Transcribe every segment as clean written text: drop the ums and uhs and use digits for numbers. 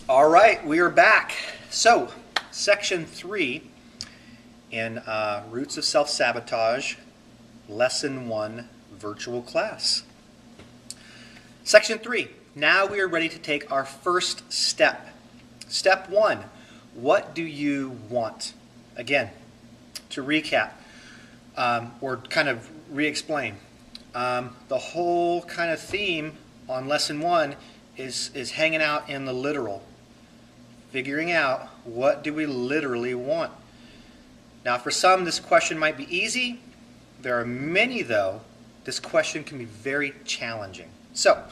All right, we are back. So, section 3 in Roots of Self-Sabotage, lesson 1, virtual class. Section 3, now we are ready to take our first step. Step 1, what do you want? Again, to recap, or kind of re-explain, the whole kind of theme on lesson 1 is hanging out in the literal. Figuring out, what do we literally want? Now, for some, this question might be easy. There are many, though, this question can be very challenging. So,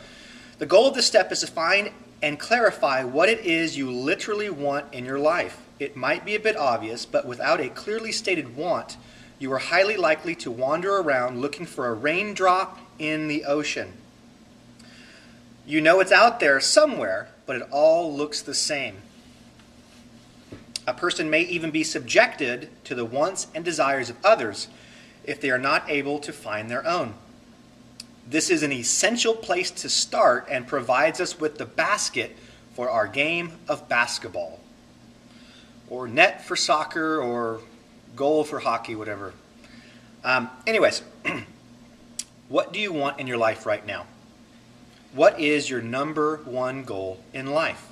the goal of this step is to find and clarify what it is you literally want in your life. It might be a bit obvious, but without a clearly stated want, you are highly likely to wander around looking for a raindrop in the ocean. You know it's out there somewhere, but it all looks the same. A person may even be subjected to the wants and desires of others if they are not able to find their own. This is an essential place to start and provides us with the basket for our game of basketball, or net for soccer, or goal for hockey, whatever. Anyways, what do you want in your life right now? What is your number one goal in life?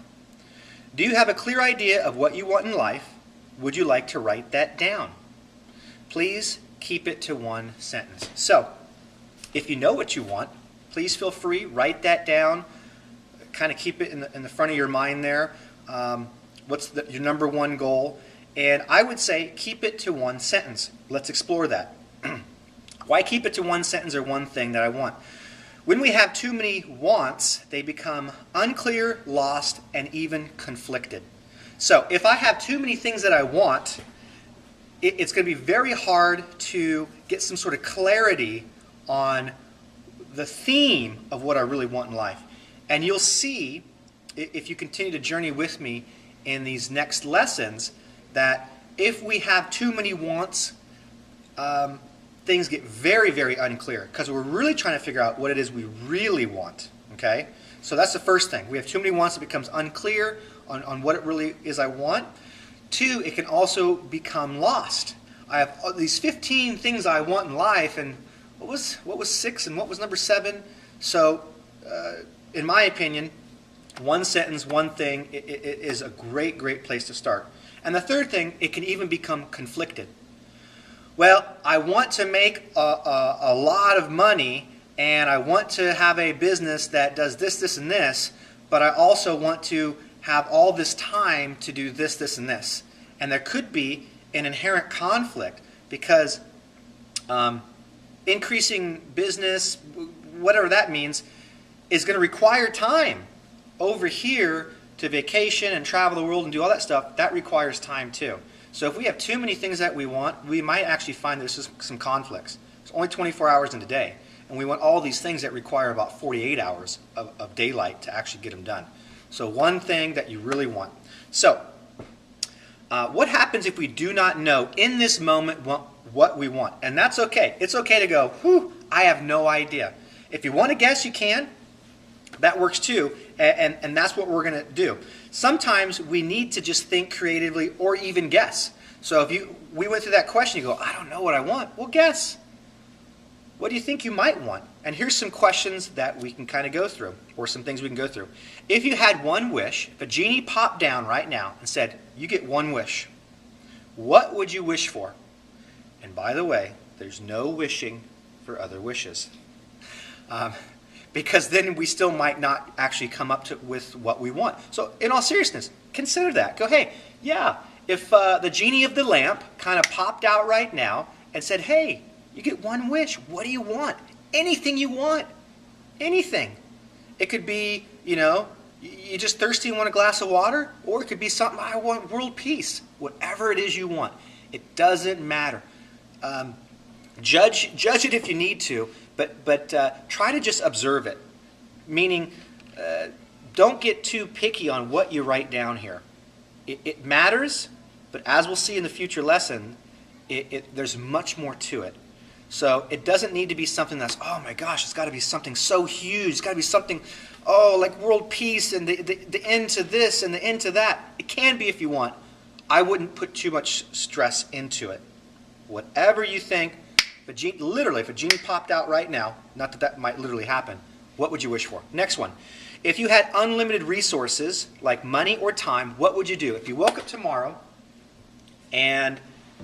Do you have a clear idea of what you want in life? Would you like to write that down? Please keep it to one sentence. So, if you know what you want, please feel free, write that down, kind of keep it in the front of your mind there. What's your number one goal? And I would say keep it to one sentence. Let's explore that. Why keep it to one sentence or one thing that I want? When we have too many wants, they become unclear, lost, and even conflicted. So if I have too many things that I want, it's going to be very hard to get some sort of clarity on the theme of what I really want in life. And you'll see, if you continue to journey with me in these next lessons, that if we have too many wants, things get very, very unclear because we're really trying to figure out what it is we really want. Okay? So that's the first thing. We have too many wants, it becomes unclear on what it really is I want. 2, it can also become lost. I have these 15 things I want in life, and what was 6 and what was number 7? So, in my opinion, one sentence, one thing it is a great, great place to start. And the third thing, it can even become conflicted. Well, I want to make a lot of money, and I want to have a business that does this, this, and this, but I also want to have all this time to do this, this, and this. And there could be an inherent conflict because increasing business, whatever that means, is going to require time. Over here, to vacation and travel the world and do all that stuff, that requires time too. So if we have too many things that we want, we might actually find there's some conflicts. It's only 24 hours in a day, and we want all these things that require about 48 hours of daylight to actually get them done. So one thing that you really want. So what happens if we do not know in this moment what we want? And that's okay. It's okay to go, whew, I have no idea. If you want to guess, you can. That works too, and that's what we're going to do. Sometimes we need to just think creatively or even guess. So if we went through that question, you go, I don't know what I want. Well, guess. What do you think you might want? And here's some questions that we can kind of go through, or some things we can go through. If you had one wish, if a genie popped down right now and said, you get one wish, what would you wish for? And by the way, there's no wishing for other wishes. Because then we still might not actually come up with what we want. So in all seriousness, consider that. Go, hey, yeah, if the genie of the lamp kind of popped out right now and said, hey, you get one wish, what do you want? Anything you want. Anything. It could be, you're just thirsty and want a glass of water, or it could be something, I want world peace. Whatever it is you want. It doesn't matter. Judge it if you need to, but try to just observe it. Meaning, don't get too picky on what you write down here. It matters, but as we'll see in the future lesson, there's much more to it. So it doesn't need to be something that's, oh my gosh, it's got to be something so huge. It's got to be something, oh, like world peace and the end to this and the end to that. It can be if you want. I wouldn't put too much stress into it. Whatever you think, literally, if a genie popped out right now, not that that might literally happen, what would you wish for? Next one. If you had unlimited resources, like money or time, what would you do? If you woke up tomorrow and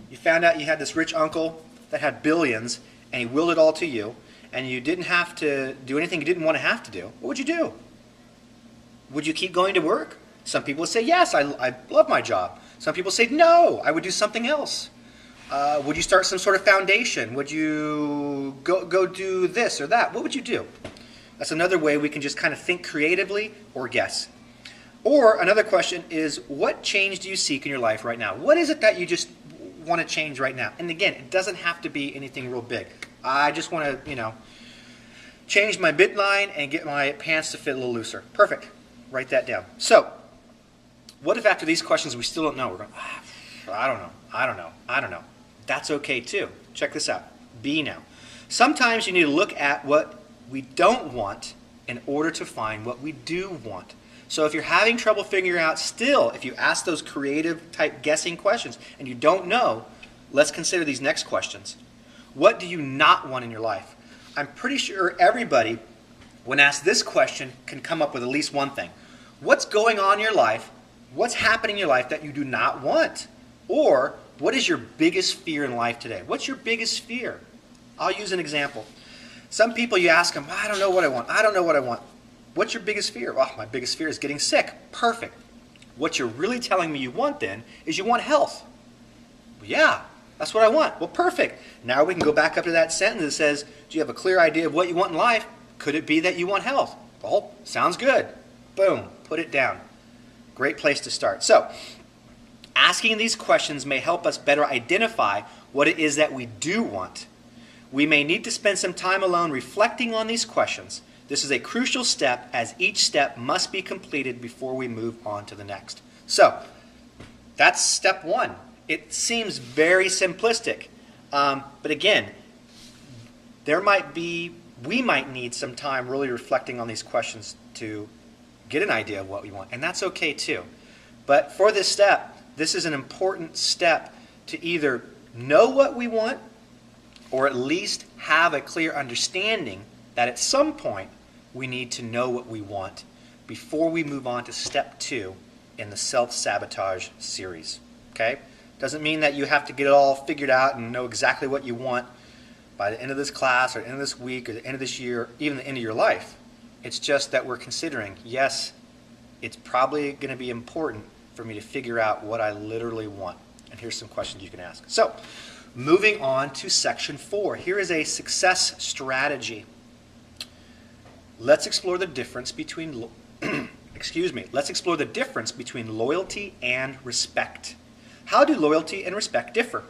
you found out you had this rich uncle that had billions, and he willed it all to you, and you didn't have to do anything you didn't want to have to do, what would you do? Would you keep going to work? Some people would say, yes, I love my job. Some people say, no, I would do something else. Would you start some sort of foundation? Would you go do this or that? What would you do? That's another way we can just kind of think creatively or guess. Or another question is, what change do you seek in your life right now? What is it that you just want to change right now? And again, it doesn't have to be anything real big. I just want to, change my midline and get my pants to fit a little looser. Perfect. Write that down. So, what if after these questions we still don't know? We're going, I don't know. That's okay too. Check this out. B now. Sometimes you need to look at what we don't want in order to find what we do want. So if you're having trouble figuring out still, if you ask those creative type guessing questions and you don't know, let's consider these next questions. What do you not want in your life? I'm pretty sure everybody, when asked this question, can come up with at least one thing. What's going on in your life? What's happening in your life that you do not want? Or what is your biggest fear in life today? What's your biggest fear? I'll use an example. Some people, you ask them, I don't know what I want. I don't know what I want. What's your biggest fear? Well, my biggest fear is getting sick. Perfect. What you're really telling me you want then is you want health. Well, yeah, that's what I want. Well, perfect. Now we can go back up to that sentence that says, do you have a clear idea of what you want in life? Could it be that you want health? Well, sounds good. Boom, put it down. Great place to start. So, asking these questions may help us better identify what it is that we do want. We may need to spend some time alone reflecting on these questions. This is a crucial step, as each step must be completed before we move on to the next. So, that's step one. It seems very simplistic. But again, we might need some time really reflecting on these questions to get an idea of what we want. And that's okay too. But for this step, this is an important step to either know what we want or at least have a clear understanding that at some point we need to know what we want before we move on to step 2 in the self-sabotage series. Okay? Doesn't mean that you have to get it all figured out and know exactly what you want by the end of this class or the end of this week or the end of this year, even the end of your life. It's just that we're considering, yes, it's probably going to be important for me to figure out what I literally want. And here's some questions you can ask. So, moving on to section 4. Here is a success strategy. Let's explore the difference between let's explore the difference between loyalty and respect. How do loyalty and respect differ?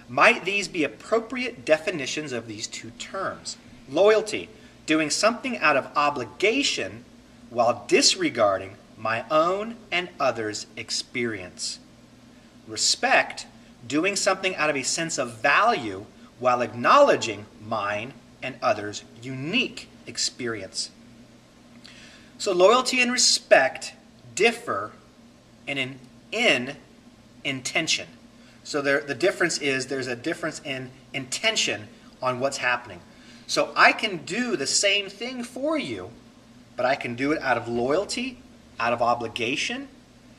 Might these be appropriate definitions of these two terms? Loyalty, doing something out of obligation while disregarding my own and others' experience. Respect, doing something out of a sense of value while acknowledging mine and others' unique experience. So loyalty and respect differ in intention. So the difference is there's a difference in intention on what's happening. So I can do the same thing for you, but I can do it out of loyalty, out of obligation.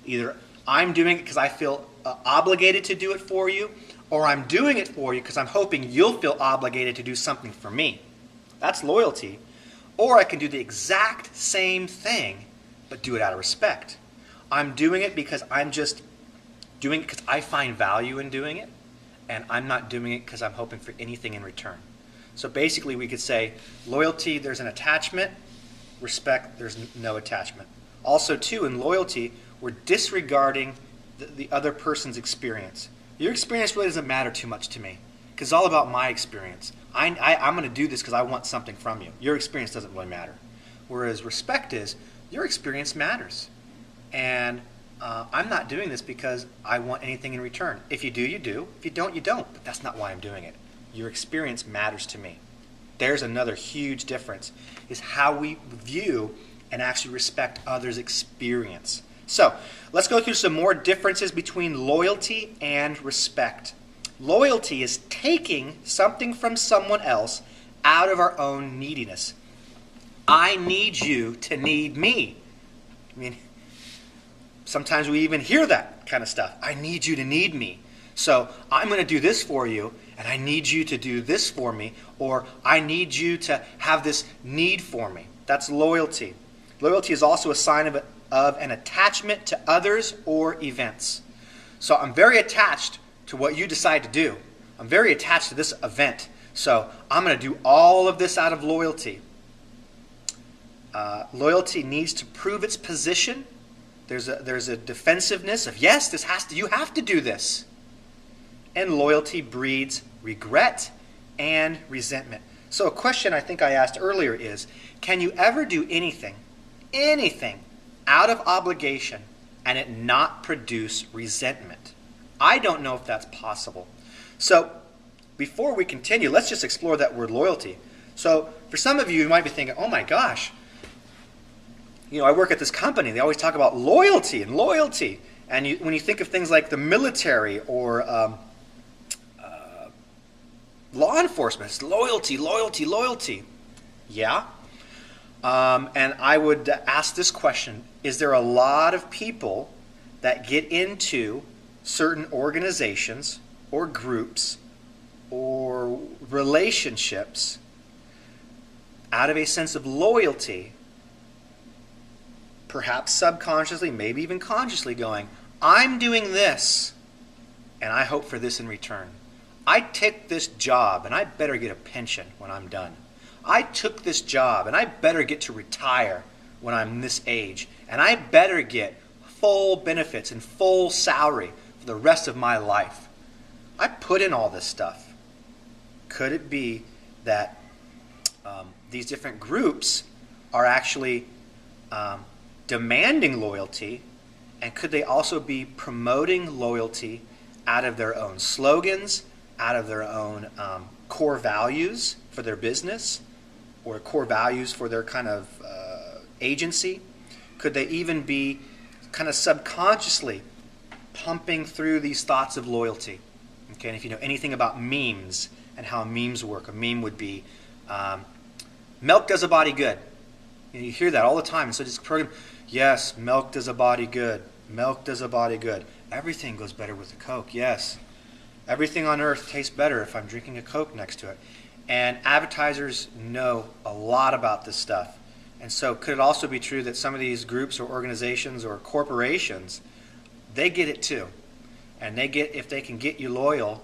Either I'm doing it because I feel obligated to do it for you, or I'm doing it for you because I'm hoping you'll feel obligated to do something for me. That's loyalty. Or I can do the exact same thing, but do it out of respect. I'm doing it because I'm just doing it because I find value in doing it, and I'm not doing it because I'm hoping for anything in return. So basically we could say loyalty, there's an attachment. Respect, there's no attachment. Also too, in loyalty, we're disregarding the other person's experience. Your experience really doesn't matter too much to me because it's all about my experience. I'm going to do this because I want something from you. Your experience doesn't really matter. Whereas respect is, your experience matters. And I'm not doing this because I want anything in return. If you do, you do. If you don't, you don't. But that's not why I'm doing it. your experience matters to me. There's another huge difference, is how we view and actually respect others' experience. So let's go through some more differences between loyalty and respect. Loyalty is taking something from someone else out of our own neediness. I need you to need me. I mean, sometimes we even hear that kind of stuff. I need you to need me. So I'm going to do this for you, and I need you to do this for me, or I need you to have this need for me. That's loyalty. Loyalty is also a sign of an attachment to others or events. So I'm very attached to what you decide to do. I'm very attached to this event. So I'm going to do all of this out of loyalty. Loyalty needs to prove its position. There's a defensiveness of, yes, you have to do this. And loyalty breeds regret and resentment. So a question I think I asked earlier is, can you ever do anything out of obligation and it not produce resentment? I don't know if that's possible. So before we continue, let's just explore that word loyalty. So for some of you might be thinking, oh my gosh, I work at this company. They always talk about loyalty and loyalty. And when you think of things like the military or law enforcement, it's loyalty, loyalty, loyalty. Yeah. And I would ask this question, is there a lot of people that get into certain organizations or groups or relationships out of a sense of loyalty, perhaps subconsciously, maybe even consciously going, I'm doing this, and I hope for this in return. I took this job, and I better get a pension when I'm done. I took this job, and I better get to retire when I'm this age, and I better get full benefits and full salary for the rest of my life. I put in all this stuff. Could it be that these different groups are actually demanding loyalty, and could they also be promoting loyalty out of their own slogans, out of their own core values for their business, or core values for their kind of agency? Could they even be kind of subconsciously pumping through these thoughts of loyalty? Okay, and if you know anything about memes and how memes work, a meme would be, milk does a body good. You hear that all the time. And so this program, yes, milk does a body good. Milk does a body good. Everything goes better with a Coke, yes. Everything on earth tastes better if I'm drinking a Coke next to it. And advertisers know a lot about this stuff. And so could it also be true that some of these groups or organizations or corporations, they get it too. And if they can get you loyal,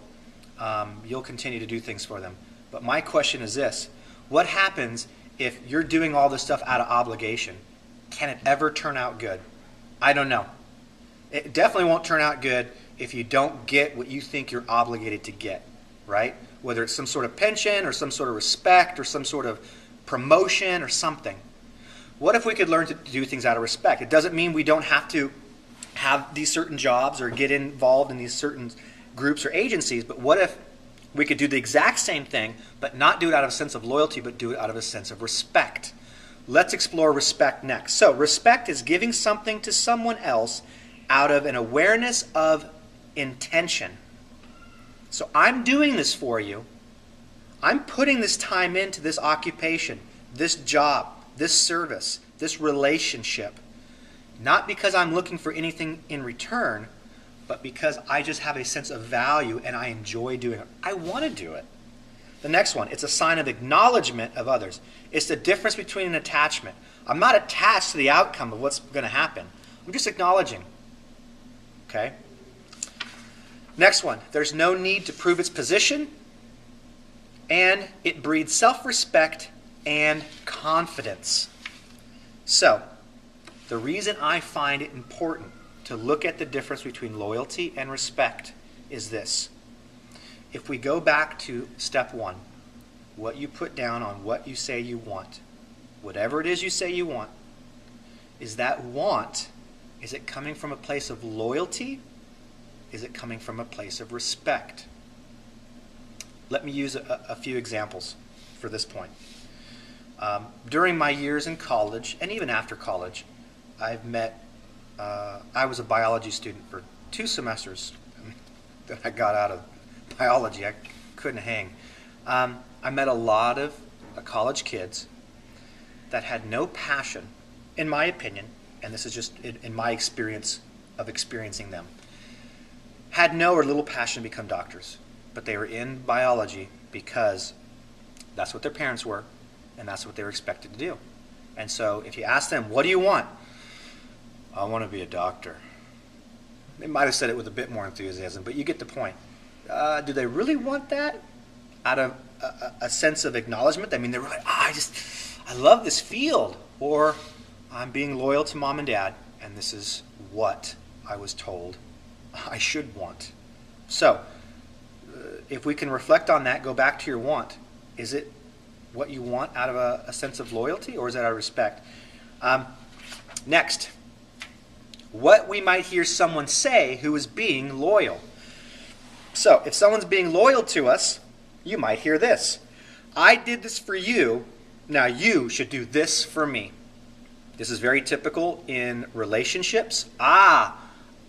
you'll continue to do things for them. But my question is this: what happens if you're doing all this stuff out of obligation? Can it ever turn out good? I don't know. It definitely won't turn out good if you don't get what you think you're obligated to get, right? Whether it's some sort of pension or some sort of respect or some sort of promotion or something. What if we could learn to do things out of respect? It doesn't mean we don't have to have these certain jobs or get involved in these certain groups or agencies, but what if we could do the exact same thing, but not do it out of a sense of loyalty, but do it out of a sense of respect? Let's explore respect next. So respect is giving something to someone else out of an awareness of intention. So I'm doing this for you. I'm putting this time into this occupation, this job, this service, this relationship, not because I'm looking for anything in return, but because I just have a sense of value and I enjoy doing it. I want to do it. The next one, it's a sign of acknowledgement of others. It's the difference between an attachment. I'm not attached to the outcome of what's going to happen. I'm just acknowledging. Okay? Next one, there's no need to prove its position, and it breeds self-respect and confidence. So, the reason I find it important to look at the difference between loyalty and respect is this. If we go back to step one, what you put down on what you say you want, whatever it is you say you want, is that want, is it coming from a place of loyalty? Is it coming from a place of respect? let me use a few examples for this point. During my years in college, and even after college, I've met, I was a biology student for 2 semesters that I got out of biology. I couldn't hang. I met a lot of college kids that had no passion, in my opinion, and this is just in my experience of experiencing them, had no or little passion to become doctors. But they were in biology because that's what their parents were, and that's what they were expected to do. And so if you ask them, what do you want? I want to be a doctor. They might have said it with a bit more enthusiasm, but you get the point. Do they really want that out of a sense of acknowledgement? I mean, they're really, I love this field. Or I'm being loyal to mom and dad, and this is what I was told I should want. So, if we can reflect on that, go back to your want. Is it what you want out of a sense of loyalty, or is it out of respect? Next, what we might hear someone say who is being loyal. So, if someone's being loyal to us, you might hear this. I did this for you, now you should do this for me. This is very typical in relationships.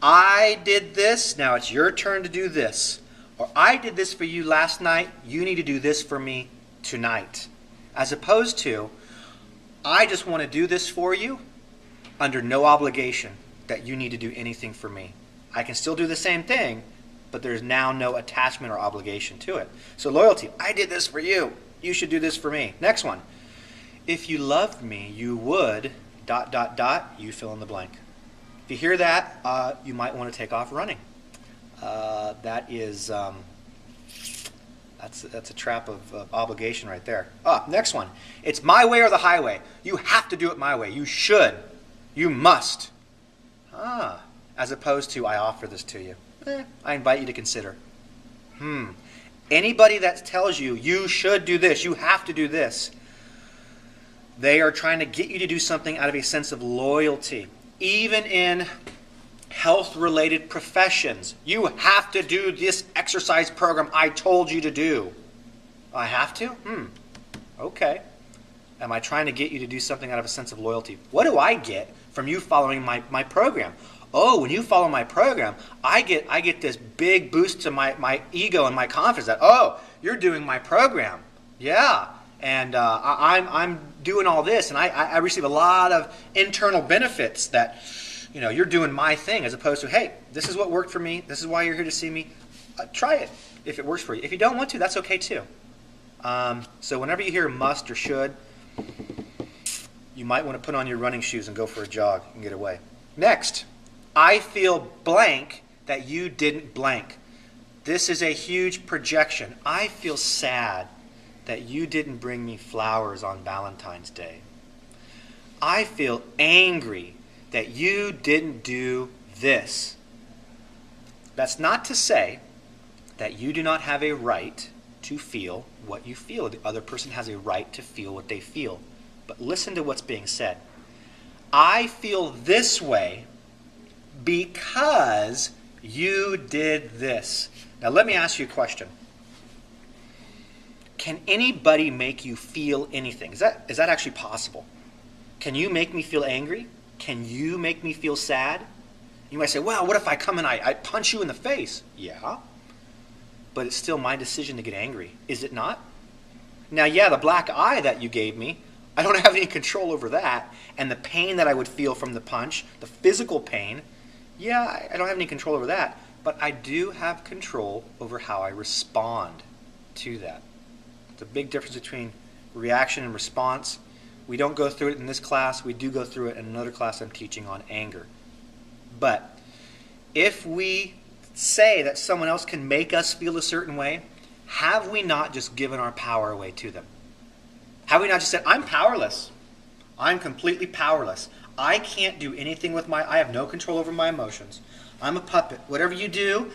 I did this, now it's your turn to do this. Or I did this for you last night, you need to do this for me tonight. As opposed to, I just want to do this for you under no obligation that you need to do anything for me. I can still do the same thing, but there's now no attachment or obligation to it. So loyalty, I did this for you, you should do this for me. Next one, if you loved me, you would, ... you fill in the blank. If you hear that, you might want to take off running. That is, that's a trap of obligation right there. Next one. It's my way or the highway. You have to do it my way. You should. You must. As opposed to, I offer this to you. I invite you to consider. Anybody that tells you, you should do this, you have to do this, they are trying to get you to do something out of a sense of loyalty. Even in health-related professions, you have to do this exercise program I told you to do. I have to? Okay. Am I trying to get you to do something out of a sense of loyalty? What do I get from you following my program? Oh, when you follow my program, I get this big boost to my ego and my confidence that, oh, you're doing my program. Yeah. And I'm doing all this, and I receive a lot of internal benefits that, you're doing my thing, as opposed to, hey, this is what worked for me. This is why you're here to see me. Try it if it works for you. If you don't want to, that's okay too. So whenever you hear must or should, you might want to put on your running shoes and go for a jog and get away. Next, I feel blank that you didn't blank. This is a huge projection. I feel sad that you didn't bring me flowers on Valentine's Day. I feel angry that you didn't do this. That's not to say that you do not have a right to feel what you feel. The other person has a right to feel what they feel. But listen to what's being said. I feel this way because you did this. Now let me ask you a question. Can anybody make you feel anything? Is that actually possible? Can you make me feel angry? Can you make me feel sad? You might say, well, what if I come and I punch you in the face? Yeah, but it's still my decision to get angry, is it not? Now, yeah, the black eye that you gave me, I don't have any control over that. And the pain that I would feel from the punch, the physical pain, yeah, I don't have any control over that. But I do have control over how I respond to that. It's a big difference between reaction and response. We don't go through it in this class. We do go through it in another class I'm teaching on anger. But if we say that someone else can make us feel a certain way, have we not just given our power away to them? Have we not just said, I'm powerless. I'm completely powerless. I can't do anything with I have no control over my emotions. I'm a puppet. Whatever you do,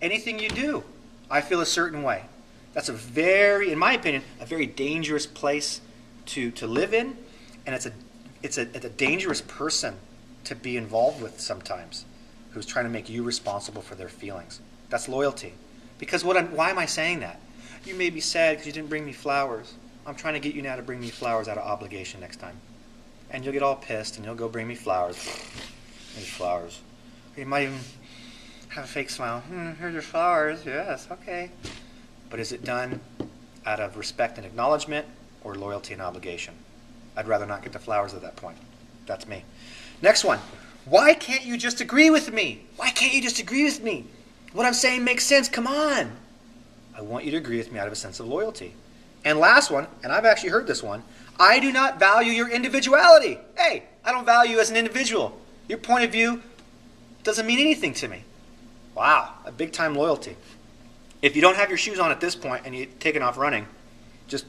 anything you do, I feel a certain way. That's in my opinion, a very dangerous place to live in, and it's a dangerous person to be involved with sometimes, who's trying to make you responsible for their feelings. That's loyalty. Because why am I saying that? You may be sad because you didn't bring me flowers. I'm trying to get you now to bring me flowers out of obligation next time. And you'll get all pissed and you'll go bring me flowers. Here's flowers. You might even have a fake smile. Here's your flowers. Yes, okay. But is it done out of respect and acknowledgement or loyalty and obligation? I'd rather not get the flowers at that point. That's me. Next one. Why can't you just agree with me? Why can't you just agree with me? What I'm saying makes sense. Come on. I want you to agree with me out of a sense of loyalty. And last one, and I've actually heard this one, I do not value your individuality. Hey, I don't value you as an individual. Your point of view doesn't mean anything to me. Wow, a big time loyalty. If you don't have your shoes on at this point and you're taking off running, just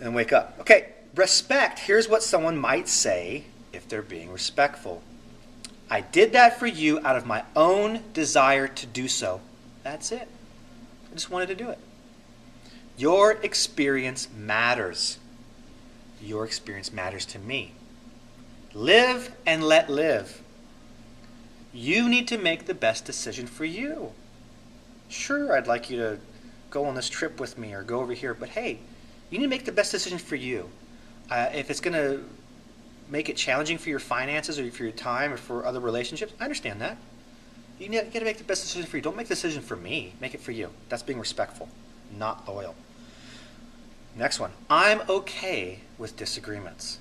and wake up. Okay, respect. Here's what someone might say if they're being respectful. I did that for you out of my own desire to do so. That's it. I just wanted to do it. Your experience matters. Your experience matters to me. Live and let live. You need to make the best decision for you. Sure, I'd like you to go on this trip with me or go over here, but hey, you need to make the best decision for you. If it's going to make it challenging for your finances or for your time or for other relationships, I understand that. You got to make the best decision for you. Don't make the decision for me. Make it for you. That's being respectful, not loyal. Next one. I'm okay with disagreements.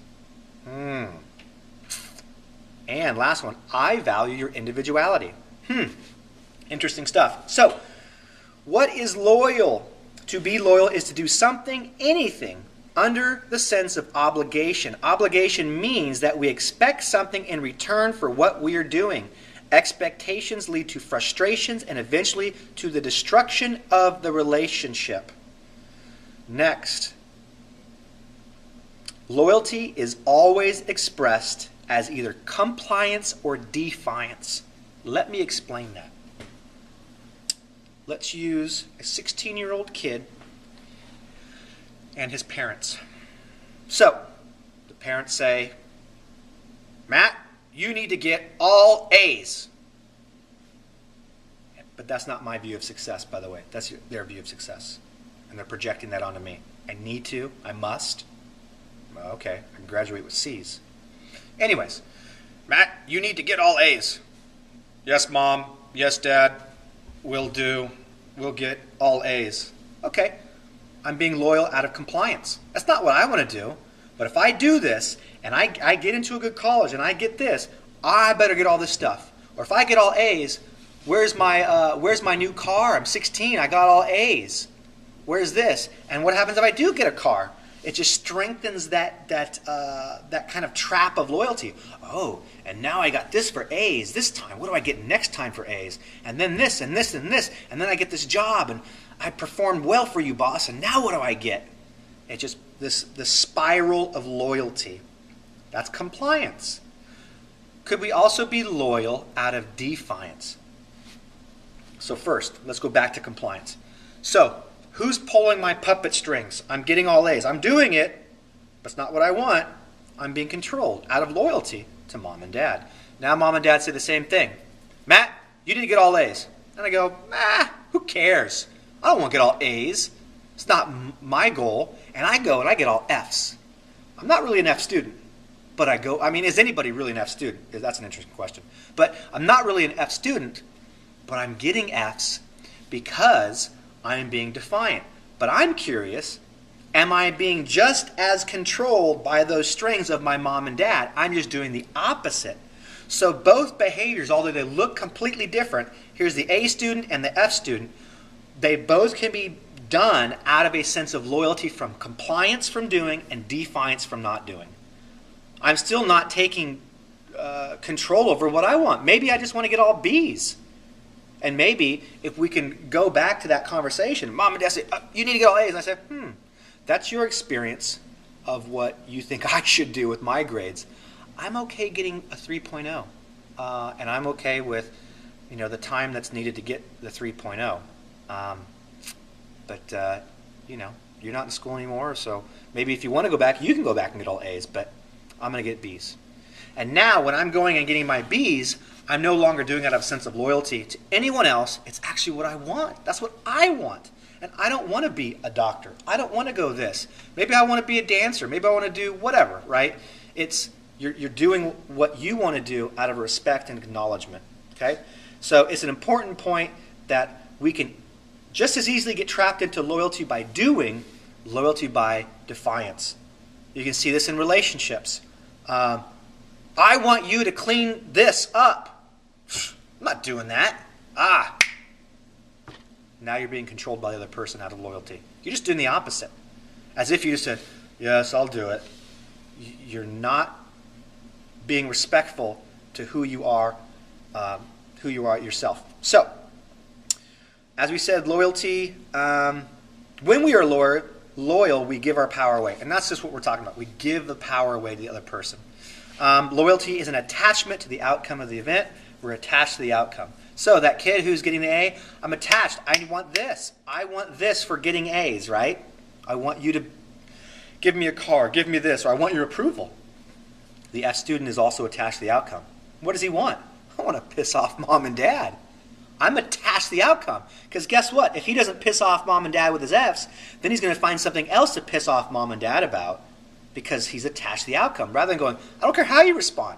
And last one. I value your individuality. Interesting stuff. So, what is loyal? To be loyal is to do something, anything, under the sense of obligation. Obligation means that we expect something in return for what we are doing. Expectations lead to frustrations and eventually to the destruction of the relationship. Next, loyalty is always expressed as either compliance or defiance. Let me explain that. Let's use a 16-year-old kid and his parents. So, the parents say, Matt, you need to get all A's. But that's not my view of success, by the way. That's their view of success. And they're projecting that onto me. I need to. I must. Okay, I can graduate with C's. Anyways, Matt, you need to get all A's. Yes, Mom. Yes, Dad. Will do. We'll get all A's. Okay, I'm being loyal out of compliance. That's not what I want to do. But if I do this, and I get into a good college, and I get this, I better get all this stuff. Or if I get all A's, where's my new car? I'm 16. I got all A's. Where's this? And what happens if I do get a car? It just strengthens that kind of trap of loyalty. Oh, and now I got this for A's this time. What do I get next time for A's? And then this and this and this. And then I get this job and I performed well for you, boss. And now what do I get? It's just this spiral of loyalty. That's compliance. Could we also be loyal out of defiance? So first, let's go back to compliance. So, who's pulling my puppet strings? I'm getting all A's. I'm doing it, but it's not what I want. I'm being controlled out of loyalty to Mom and Dad. Now Mom and Dad say the same thing. Matt, you need to get all A's. And I go, who cares? I don't want to get all A's. It's not my goal. And I go and I get all F's. I'm not really an F student, but is anybody really an F student? That's an interesting question. But I'm not really an F student, but I'm getting F's because I'm being defiant. But I'm curious, am I being just as controlled by those strings of my mom and dad? I'm just doing the opposite. So both behaviors, although they look completely different, here's the A student and the F student, they both can be done out of a sense of loyalty from compliance from doing and defiance from not doing. I'm still not taking control over what I want. Maybe I just want to get all B's. And maybe if we can go back to that conversation, Mom and Dad say, you need to get all A's. And I say, that's your experience of what you think I should do with my grades. I'm okay getting a 3.0. And I'm okay with, the time that's needed to get the 3.0. But you're not in school anymore. So maybe if you want to go back, you can go back and get all A's. But I'm going to get B's. And now when I'm going and getting my B's, I'm no longer doing it out of a sense of loyalty to anyone else. It's actually what I want. That's what I want. And I don't want to be a doctor. I don't want to go this. Maybe I want to be a dancer. Maybe I want to do whatever, right? You're doing what you want to do out of respect and acknowledgement, okay? So it's an important point that we can just as easily get trapped into loyalty by doing, loyalty by defiance. You can see this in relationships. I want you to clean this up. I'm not doing that. Now you're being controlled by the other person out of loyalty. You're just doing the opposite. As if you just said, yes, I'll do it. You're not being respectful to who you are yourself. So, as we said, loyalty, when we are loyal, we give our power away. And that's just what we're talking about. We give the power away to the other person. Loyalty is an attachment to the outcome of the event. We're attached to the outcome. So that kid who's getting the A, I'm attached. I want this. I want this for getting A's, right? I want you to give me a car, give me this, or I want your approval. The F student is also attached to the outcome. What does he want? I want to piss off mom and dad. I'm attached to the outcome. Because guess what? If he doesn't piss off mom and dad with his F's, then he's going to find something else to piss off mom and dad about because he's attached to the outcome. Rather than going, I don't care how you respond.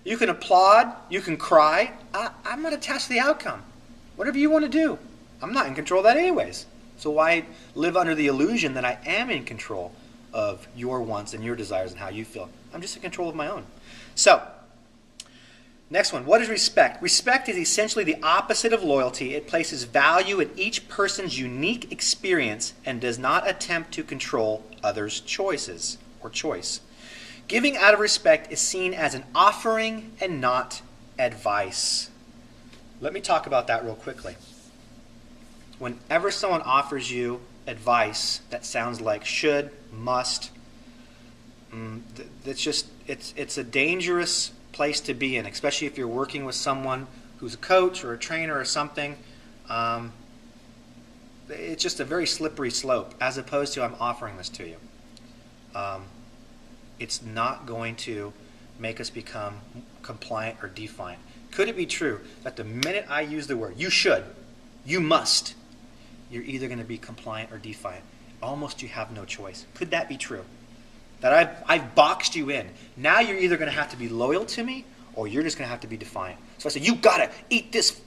You can applaud, you can cry. I'm not attached to the outcome. Whatever you want to do. I'm not in control of that anyways. So why live under the illusion that I am in control of your wants and your desires and how you feel? I'm just in control of my own. So, next one. What is respect? Respect is essentially the opposite of loyalty. It places value in each person's unique experience and does not attempt to control others' choices or choice. Giving out of respect is seen as an offering and not advice. Let me talk about that real quickly. Whenever someone offers you advice that sounds like should, must, it's a dangerous place to be in, especially if you're working with someone who's a coach or a trainer or something. It's just a very slippery slope, as opposed to I'm offering this to you. It's not going to make us become compliant or defiant. Could it be true that the minute I use the word you should, you must, you're either going to be compliant or defiant? Almost you have no choice. Could that be true? That I've boxed you in. Now you're either going to have to be loyal to me or you're just going to have to be defiant. So I say, you got to eat this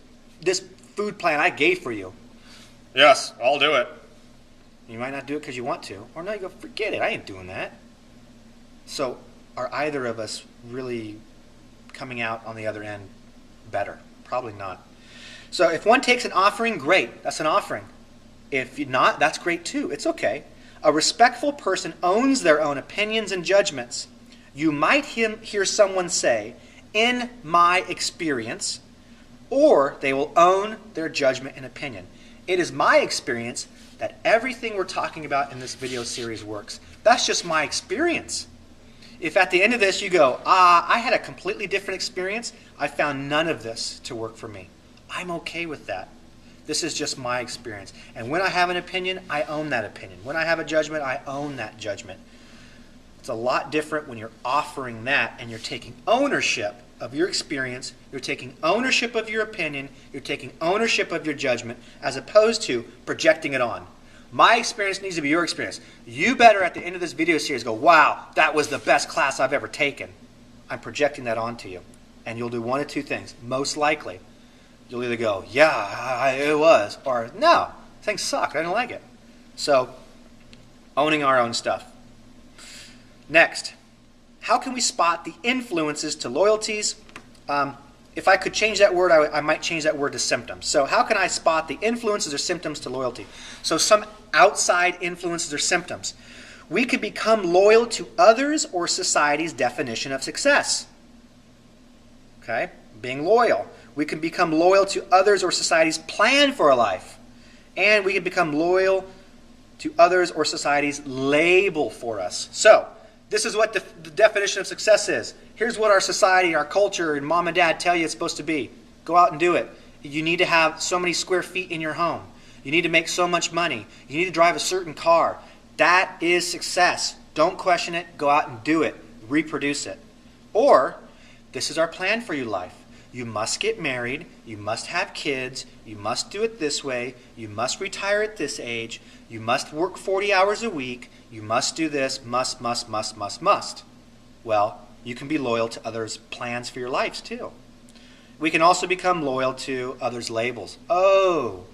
food plan I gave for you. Yes, I'll do it. You might not do it because you want to. Or no, you go, forget it, I ain't doing that. So are either of us really coming out on the other end better? Probably not. So if one takes an offering, great. That's an offering. If not, that's great too. It's okay. A respectful person owns their own opinions and judgments. You might hear someone say, in my experience, or they will own their judgment and opinion. It is my experience that everything we're talking about in this video series works. That's just my experience. If at the end of this you go, I had a completely different experience, I found none of this to work for me, I'm okay with that. This is just my experience. And when I have an opinion, I own that opinion. When I have a judgment, I own that judgment. It's a lot different when you're offering that and you're taking ownership of your experience, you're taking ownership of your opinion, you're taking ownership of your judgment, as opposed to projecting it on. My experience needs to be your experience. You better at the end of this video series go, wow, that was the best class I've ever taken. I'm projecting that onto you. And you'll do one of two things. Most likely, you'll either go, yeah, it was, or no, things sucked, I didn't like it. So, owning our own stuff. Next, how can we spot the influences to loyalties? If I could change that word, I might change that word to symptoms. So how can I spot the influences or symptoms to loyalty? So some outside influences or symptoms. We could become loyal to others or society's definition of success. Okay? Being loyal. We can become loyal to others or society's plan for a life. And we can become loyal to others or society's label for us. So, this is what the definition of success is. Here's what our society, our culture, and mom and dad tell you it's supposed to be. Go out and do it. You need to have so many square feet in your home. You need to make so much money. You need to drive a certain car. That is success. Don't question it. Go out and do it. Reproduce it. Or This is our plan for your life. You must get married. You must have kids. You must do it this way. You must retire at this age. You must work 40 hours a week. You must do this. Must, must, must, must, must. Well, you can be loyal to others' plans for your lives too. We can also become loyal to others' labels. Oh,